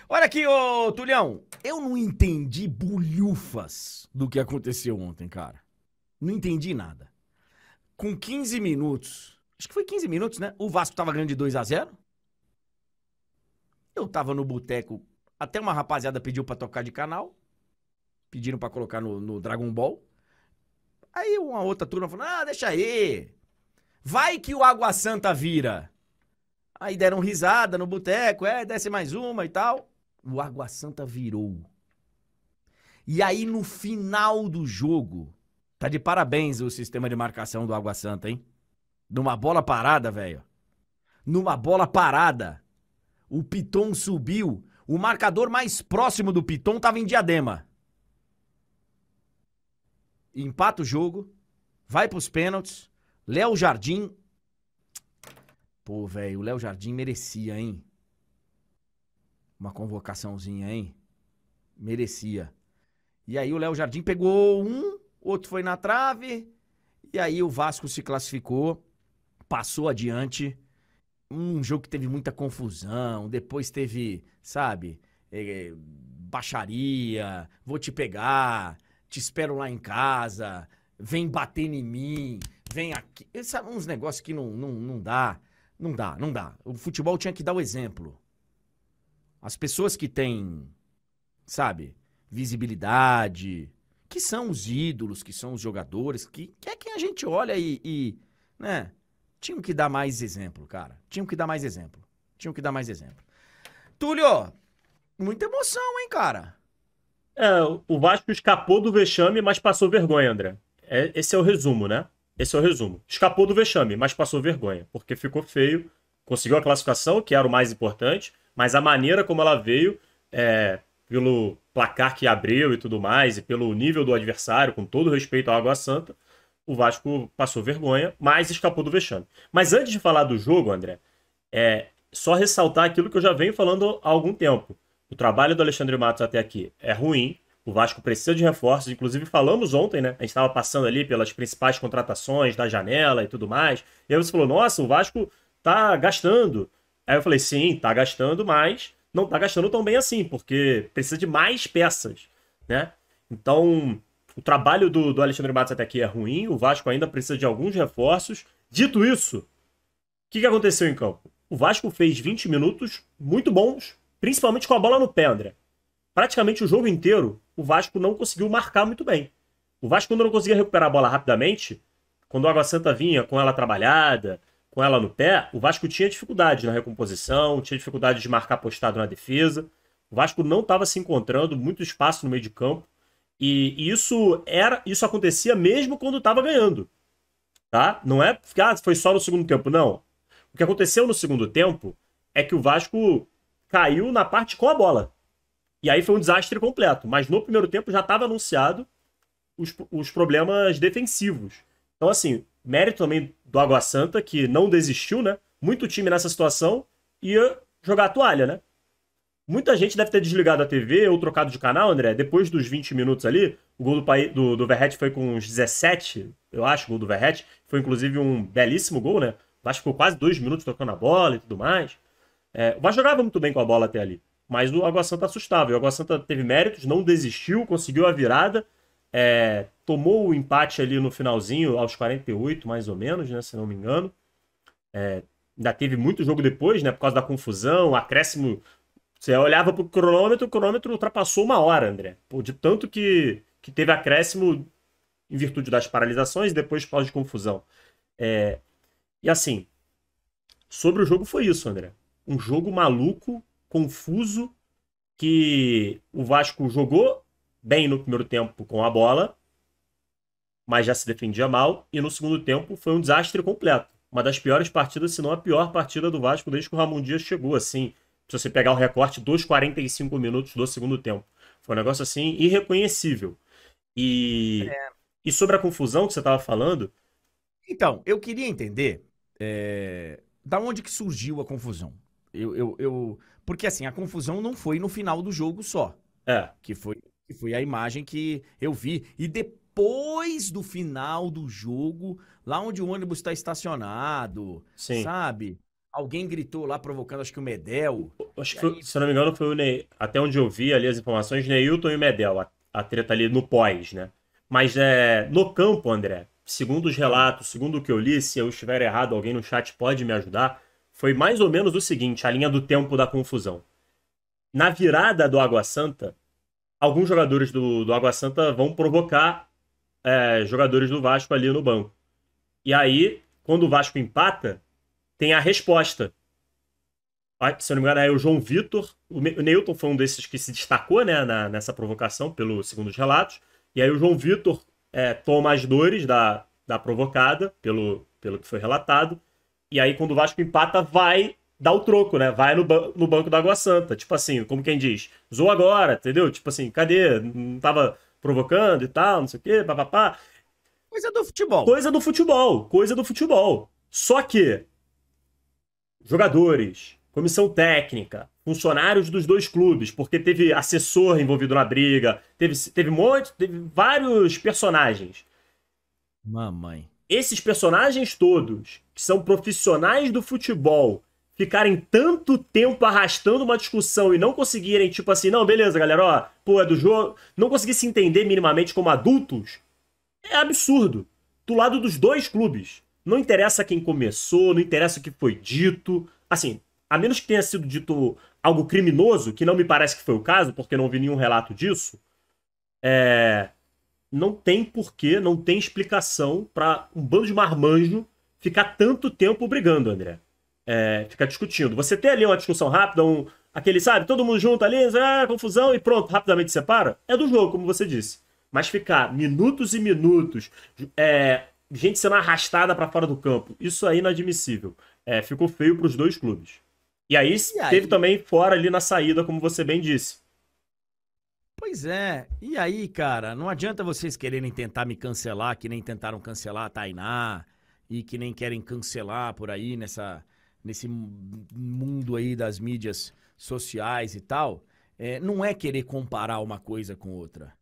Olha aqui, ô Tulhão. Eu não entendi bulhufas do que aconteceu ontem, cara. Não entendi nada. Com 15 minutos, acho que foi 15 minutos, né? O Vasco tava ganhando de 2-0. Eu tava no boteco, até uma rapaziada pediu pra tocar de canal. Pediram pra colocar no Dragon Ball. Aí uma outra turma falou, deixa aí. Vai que o Água Santa vira. Aí deram risada no boteco, desce mais uma e tal. O Água Santa virou. E aí no final do jogo, tá de parabéns o sistema de marcação do Água Santa, hein? Numa bola parada, velho. Numa bola parada. O Piton subiu. O marcador mais próximo do Piton tava em Diadema. Empata o jogo. Vai pros pênaltis. Léo Jardim. Pô, velho, o Léo Jardim merecia, hein? Uma convocaçãozinha, hein? Merecia. E aí o Léo Jardim pegou um, outro foi na trave. E aí o Vasco se classificou, passou adiante. Um jogo que teve muita confusão. Depois teve, sabe, baixaria, vou te pegar, te espero lá em casa, vem bater em mim, vem aqui. Sabe, uns negócios que não dá. Não dá, não dá. O futebol tinha que dar o exemplo. As pessoas que têm, sabe, visibilidade, que são os ídolos, que são os jogadores, que é quem a gente olha né, tinham que dar mais exemplo, cara. Tinham que dar mais exemplo. Tinham que dar mais exemplo. Túlio, muita emoção, hein, cara? O Vasco escapou do vexame, mas passou vergonha, André. Esse é o resumo, né? Esse é o resumo. Escapou do vexame, mas passou vergonha, porque ficou feio, conseguiu a classificação, que era o mais importante, mas a maneira como ela veio, pelo placar que abriu e tudo mais, e pelo nível do adversário, com todo respeito ao Água Santa, o Vasco passou vergonha, mas escapou do vexame. Mas antes de falar do jogo, André, só ressaltar aquilo que eu já venho falando há algum tempo. O trabalho do Alexandre Matos até aqui é ruim. O Vasco precisa de reforços. Inclusive, falamos ontem, né? A gente estava passando ali pelas principais contratações da janela e tudo mais. E aí você falou, nossa, o Vasco tá gastando. Aí eu falei, sim, tá gastando, mas não tá gastando tão bem assim, porque precisa de mais peças, né? Então, o trabalho do Alexandre Matos até aqui é ruim. O Vasco ainda precisa de alguns reforços. Dito isso, o que aconteceu em campo? O Vasco fez 20 minutos muito bons, principalmente com a bola no pé, André. Praticamente o jogo inteiro, o Vasco não conseguiu marcar muito bem. O Vasco, quando não conseguia recuperar a bola rapidamente, quando o Água Santa vinha com ela trabalhada, com ela no pé, o Vasco tinha dificuldade na recomposição, tinha dificuldade de marcar postado na defesa. O Vasco não estava se encontrando, muito espaço no meio de campo. E isso acontecia mesmo quando estava ganhando. Tá? Não é que foi só no segundo tempo, não. O que aconteceu no segundo tempo é que o Vasco caiu na parte com a bola. E aí foi um desastre completo. Mas no primeiro tempo já estava anunciado os problemas defensivos. Então, assim, mérito também do Água Santa, que não desistiu, né? Muito time nessa situação ia jogar a toalha, né? Muita gente deve ter desligado a TV ou trocado de canal, André. Depois dos 20 minutos ali, o gol do Verratti foi com uns 17, eu acho, o gol do Verratti. Foi inclusive um belíssimo gol, né? O Vasco ficou quase 2 minutos tocando a bola e tudo mais. O Vasco jogava muito bem com a bola até ali. Mas o Água Santa assustava. O Água Santa teve méritos, não desistiu, conseguiu a virada. Tomou o empate ali no finalzinho, aos 48, mais ou menos, né? Se não me engano. Ainda teve muito jogo depois, né? Por causa da confusão, acréscimo. Você olhava pro cronômetro, o cronômetro ultrapassou 1 hora, André. Pô, de tanto que teve acréscimo em virtude das paralisações e depois por causa de confusão. E assim, sobre o jogo foi isso, André. Um jogo maluco, confuso, que o Vasco jogou bem no primeiro tempo com a bola, mas já se defendia mal, e no segundo tempo foi um desastre completo. Uma das piores partidas, se não a pior partida do Vasco desde que o Ramon Dias chegou, assim. Se você pegar o recorte dos 45 minutos do segundo tempo. Foi um negócio, assim, irreconhecível. E, e sobre a confusão que você estava falando, Então, eu queria entender da onde que surgiu a confusão. Porque assim, a confusão não foi no final do jogo só. é, Que foi a imagem que eu vi. E depois do final do jogo, lá onde o ônibus está estacionado, sim. sabe? Alguém gritou lá provocando, acho que o Medel. Acho E que, aí, se eu não me engano, foi o Ney. Até onde eu vi ali as informações, Neilton e Medel, a treta ali no pós, né? Mas no campo, André, segundo os ah, relatos, segundo o que eu li, se eu estiver errado, alguém no chat pode me ajudar. Foi mais ou menos o seguinte, a linha do tempo da confusão. Na virada do Água Santa, alguns jogadores do Água Santa vão provocar jogadores do Vasco ali no banco. E aí, quando o Vasco empata, tem a resposta. Se eu não me engano, é o João Vitor. O Neilton foi um desses que se destacou, né, nessa provocação, pelo segundo os relatos. E aí o João Vitor toma as dores da provocada, pelo que foi relatado. E aí, quando o Vasco empata, vai dar o troco, né? Vai no banco da Água Santa. Tipo assim, como quem diz, zoou agora, entendeu? Tipo assim, cadê? Não tava provocando e tal, não sei o quê, papapá. coisa do futebol. Coisa do futebol, coisa do futebol. Só que jogadores, comissão técnica, funcionários dos dois clubes, porque teve assessor envolvido na briga, teve vários personagens. Mamãe. Esses personagens todos, que são profissionais do futebol, ficarem tanto tempo arrastando uma discussão e não conseguirem, tipo assim, não, beleza, galera, ó, pô, é do jogo, não conseguir se entender minimamente como adultos, é absurdo. Do lado dos dois clubes. Não interessa quem começou, não interessa o que foi dito. Assim, a menos que tenha sido dito algo criminoso, que não me parece que foi o caso, porque não vi nenhum relato disso, não tem porquê, não tem explicação para um bando de marmanjo ficar tanto tempo brigando, André. Ficar discutindo. Você tem ali uma discussão rápida, aquele, sabe, todo mundo junto ali, confusão e pronto, rapidamente separa, é do jogo, como você disse. Mas ficar minutos e minutos, gente sendo arrastada para fora do campo, isso aí é inadmissível. Ficou feio para os dois clubes. E aí E teve aí? também fora ali na saída, como você bem disse. Pois é. E aí, cara, não adianta vocês quererem tentar me cancelar, que nem tentaram cancelar a Tainá, e que nem querem cancelar por aí nesse mundo aí das mídias sociais e tal. Não é querer comparar uma coisa com outra.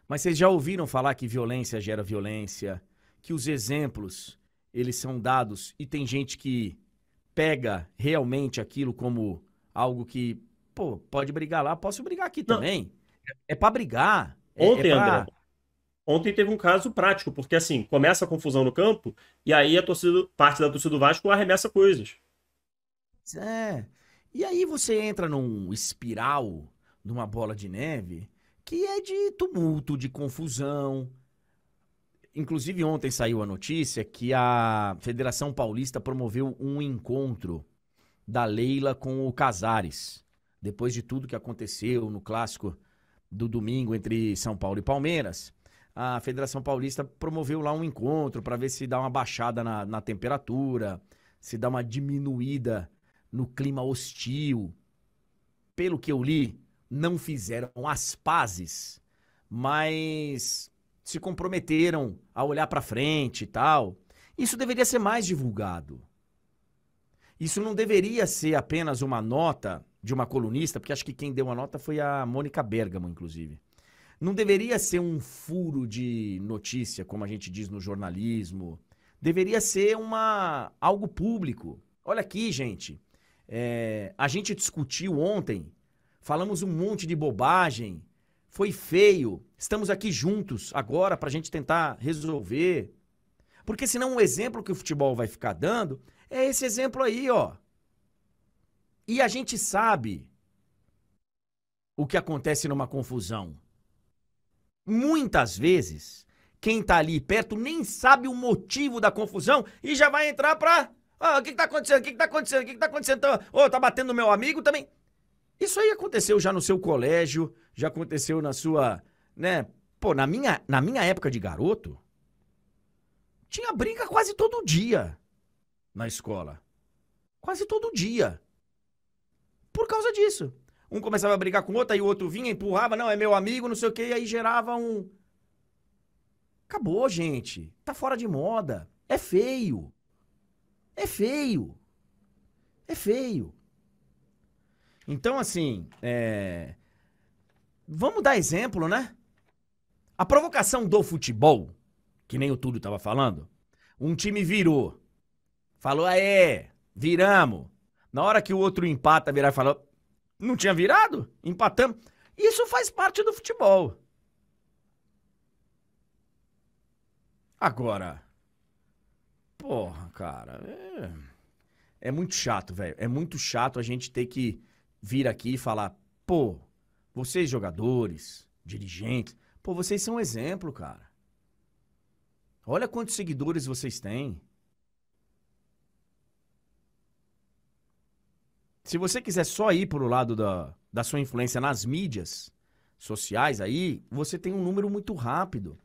Mas vocês já ouviram falar que violência gera violência, que os exemplos, eles são dados e tem gente que pega realmente aquilo como algo que, pô, pode brigar lá, posso brigar aqui Não, também. É pra brigar, é ontem, André, pra... ontem teve um caso prático, porque assim, começa a confusão no campo, e aí parte da torcida do Vasco arremessa coisas. É. E aí você entra num espiral, numa bola de neve, que é de tumulto, de confusão. Inclusive, ontem saiu a notícia que a Federação Paulista promoveu um encontro da Leila com o Casares. Depois de tudo que aconteceu no clássico do domingo entre São Paulo e Palmeiras, a Federação Paulista promoveu lá um encontro para ver se dá uma baixada na temperatura, se dá uma diminuída no clima hostil. Pelo que eu li, não fizeram as pazes, mas se comprometeram a olhar para frente e tal. Isso deveria ser mais divulgado. Isso não deveria ser apenas uma nota de uma colunista, porque acho que quem deu a nota foi a Mônica Bergamo, inclusive. Não deveria ser um furo de notícia, como a gente diz no jornalismo. Deveria ser algo público. Olha aqui, gente. A gente discutiu ontem, falamos um monte de bobagem, foi feio. Estamos aqui juntos agora para a gente tentar resolver. Porque senão o exemplo que o futebol vai ficar dando é esse exemplo aí, ó. E a gente sabe o que acontece numa confusão. Muitas vezes, quem tá ali perto nem sabe o motivo da confusão e já vai entrar pra... o que tá acontecendo? O que tá acontecendo? O que tá acontecendo? Tá batendo no meu amigo também? Isso aí aconteceu já no seu colégio, já aconteceu na sua... né? Pô, na minha época de garoto, tinha briga quase todo dia na escola. Quase todo dia. Por causa disso. Um começava a brigar com o outro, aí o outro vinha, empurrava, não, é meu amigo, não sei o quê, e aí gerava um... Acabou, gente. Tá fora de moda. É feio. É feio. É feio. Então, assim, vamos dar exemplo, né? A provocação do futebol, que nem o Túlio tava falando, um time virou. Falou, viramos. Na hora que o outro empata, virar e falar, não tinha virado? Empatamos. Isso faz parte do futebol. Agora, porra, cara, é muito chato, velho. É muito chato a gente ter que vir aqui e falar, pô, vocês jogadores, dirigentes, pô, vocês são um exemplo, cara. Olha quantos seguidores vocês têm. Se você quiser só ir pro lado da sua influência nas mídias sociais aí, você tem um número muito rápido.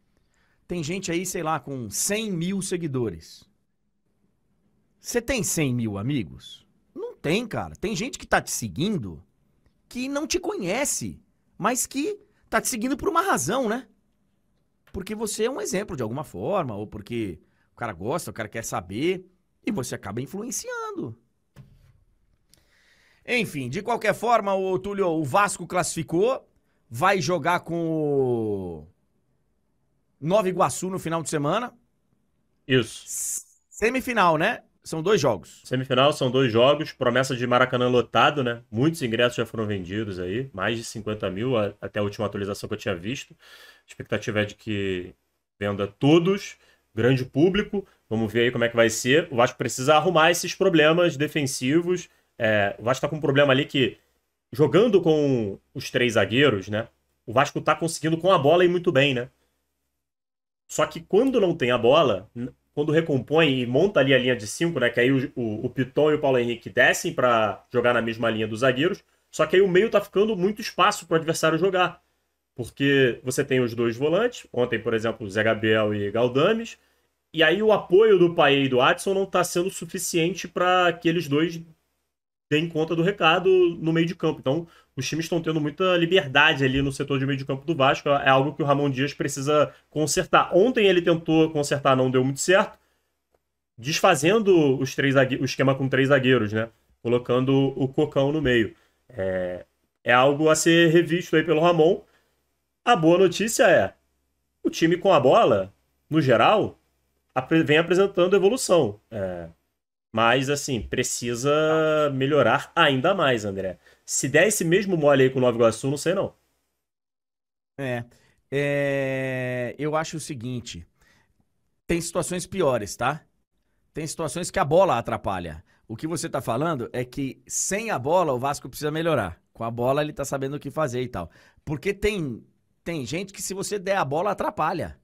Tem gente aí, sei lá, com 100 mil seguidores. Você tem 100 mil amigos? Não tem, cara. Tem gente que tá te seguindo que não te conhece, mas que tá te seguindo por uma razão, né? Porque você é um exemplo de alguma forma, ou porque o cara gosta, o cara quer saber, e você acaba influenciando. Enfim, de qualquer forma, o Túlio, o Vasco classificou, vai jogar com o Nova Iguaçu no final de semana. Isso. Semifinal, né? São 2 jogos. Semifinal são 2 jogos, promessa de Maracanã lotado, né? Muitos ingressos já foram vendidos aí, mais de 50 mil até a última atualização que eu tinha visto. A expectativa é de que venda todos, grande público. Vamos ver aí como é que vai ser. O Vasco precisa arrumar esses problemas defensivos. O Vasco tá com um problema ali que, jogando com os 3 zagueiros, né? O Vasco tá conseguindo com a bola ir muito bem, né? Só que quando não tem a bola, quando recompõe e monta ali a linha de 5, né? Que aí o Piton e o Paulo Henrique descem para jogar na mesma linha dos zagueiros. Só que aí o meio tá ficando muito espaço para o adversário jogar. Porque você tem os 2 volantes. Ontem, por exemplo, Zé Gabriel e Galdames. E aí o apoio do Paê e do Adson não tá sendo suficiente para que eles dois deem conta do recado no meio de campo. Então, os times estão tendo muita liberdade ali no setor de meio de campo do Vasco. É algo que o Ramon Dias precisa consertar. Ontem ele tentou consertar, não deu muito certo, desfazendo o esquema com 3 zagueiros, né? Colocando o Cocão no meio. É algo a ser revisto aí pelo Ramon. A boa notícia é, o time com a bola, no geral, vem apresentando evolução. Mas, assim, precisa melhorar ainda mais, André. Se der esse mesmo mole aí com o Nova Iguaçu, não sei não. Eu acho o seguinte, tem situações piores, tá? Tem situações que a bola atrapalha. O que você tá falando é que sem a bola o Vasco precisa melhorar. Com a bola ele tá sabendo o que fazer e tal. Porque tem gente que se você der a bola atrapalha.